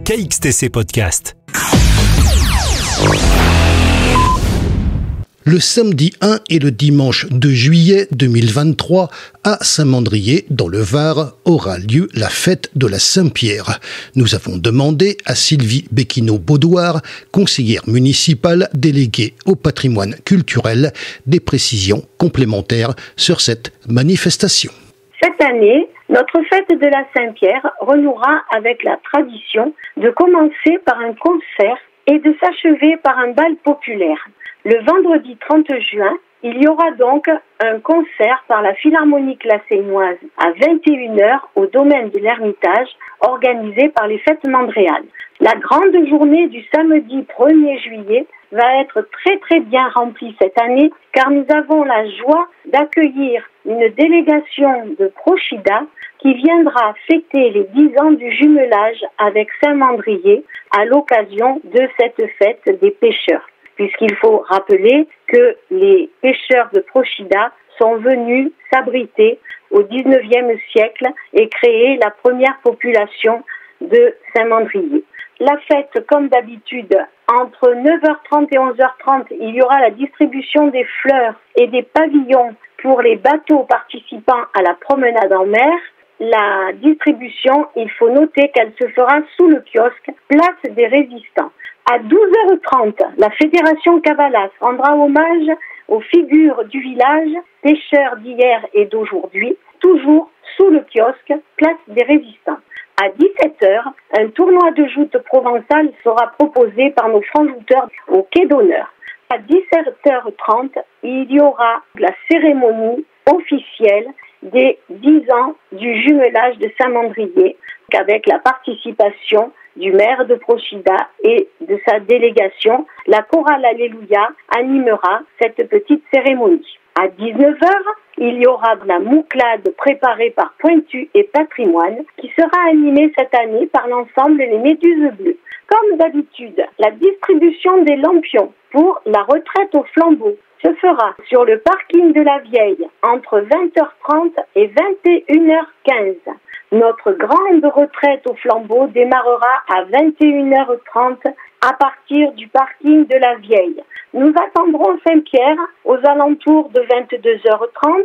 KXTC Podcast. Le samedi 1 et le dimanche 2 juillet 2023, à Saint-Mandrier, dans le Var, aura lieu la fête de la Saint-Pierre. Nous avons demandé à Sylvie Becchino-Baudoir, conseillère municipale déléguée au patrimoine culturel, des précisions complémentaires sur cette manifestation. Cette année, notre fête de la Saint-Pierre renouera avec la tradition de commencer par un concert et de s'achever par un bal populaire. Le vendredi 30 juin, il y aura donc un concert par la Philharmonique Lassaignoise à 21h au domaine de l'Ermitage, organisé par les Fêtes Mandréanes. La grande journée du samedi 1er juillet va être très bien remplie cette année, car nous avons la joie d'accueillir une délégation de Prochida qui viendra fêter les 10 ans du jumelage avec Saint-Mandrier à l'occasion de cette fête des pêcheurs. Puisqu'il faut rappeler que les pêcheurs de Prochida sont venus s'abriter au XIXe siècle et créer la première population de Saint-Mandrier. La fête, comme d'habitude, entre 9h30 et 11h30, il y aura la distribution des fleurs et des pavillons pour les bateaux participant à la promenade en mer. La distribution, il faut noter qu'elle se fera sous le kiosque Place des Résistants. À 12h30, la Fédération Cavalas rendra hommage aux figures du village, pêcheurs d'hier et d'aujourd'hui, toujours sous le kiosque Place des Résistants. À 17h, un tournoi de joute provençal sera proposé par nos francs-jouteurs au Quai d'Honneur. À 17h30, il y aura la cérémonie officielle des 10 ans du jumelage de Saint-Mandrier, avec la participation du maire de Prochida et de sa délégation. La chorale Alléluia animera cette petite cérémonie. À 19h, il y aura la mouclade préparée par Pointu et Patrimoine qui sera animée cette année par l'ensemble Les Méduses Bleues. Comme d'habitude, la distribution des lampions pour la retraite au flambeau se fera sur le parking de la Vieille entre 20h30 et 21h15. Notre grande retraite au flambeau démarrera à 21h30 à partir du parking de la Vieille. Nous attendrons Saint-Pierre aux alentours de 22h30,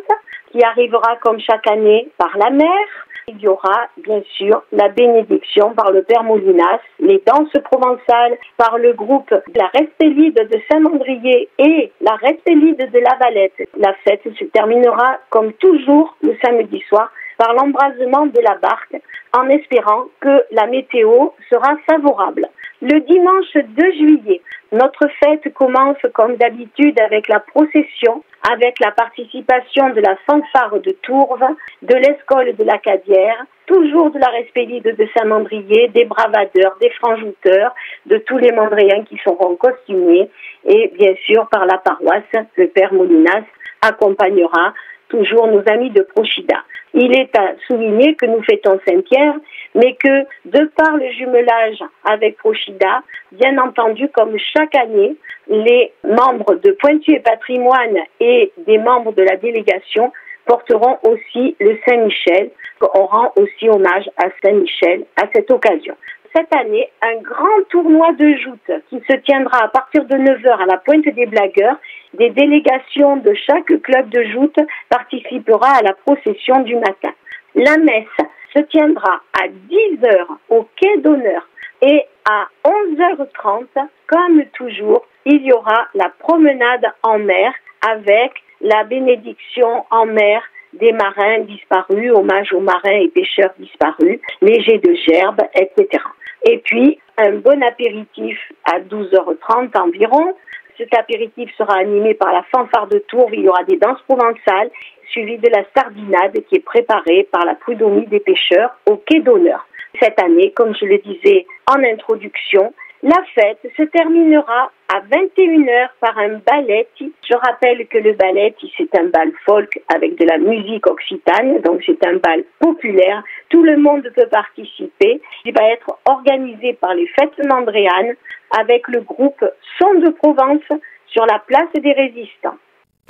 qui arrivera comme chaque année par la mer. Il y aura bien sûr la bénédiction par le Père Molinas, les danses provençales par le groupe La Respélide de Saint-Mandrier et la Respélide de La Valette. La fête se terminera comme toujours le samedi soir par l'embrasement de la barque, en espérant que la météo sera favorable. Le dimanche 2 juillet, notre fête commence comme d'habitude avec la procession, avec la participation de la fanfare de Tourves, de l'escole de la Cadière, toujours de la Respélide de Saint-Mandrier, des bravadeurs, des francs-jouteurs, de tous les mandréens qui seront costumés, et bien sûr par la paroisse, le Père Molinas accompagnera toujours nos amis de Prochida. Il est à souligner que nous fêtons Saint-Pierre, mais que, de par le jumelage avec Prochida, bien entendu, comme chaque année, les membres de Pointu et Patrimoine et des membres de la délégation porteront aussi le Saint-Michel. On rend aussi hommage à Saint-Michel à cette occasion. Cette année, un grand tournoi de joute qui se tiendra à partir de 9h à la Pointe des Blagueurs. Des délégations de chaque club de joute participera à la procession du matin. La messe se tiendra à 10h au Quai d'Honneur et à 11h30, comme toujours, il y aura la promenade en mer avec la bénédiction en mer des marins disparus, hommage aux marins et pêcheurs disparus, les jets de gerbes, etc. Et puis, un bon apéritif à 12h30 environ. Cet apéritif sera animé par la fanfare de Tours. Il y aura des danses provençales, suivi de la sardinade qui est préparée par la prud'homie des pêcheurs au Quai d'Honneur. Cette année, comme je le disais en introduction, la fête se terminera à 21h par un ballet. Je rappelle que le ballet, c'est un bal folk avec de la musique occitane, donc c'est un bal populaire. Tout le monde peut participer. Il va être organisé par les Fêtes Mandréanes avec le groupe Son de Provence sur la place des Résistants.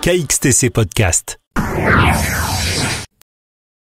KXTC Podcast.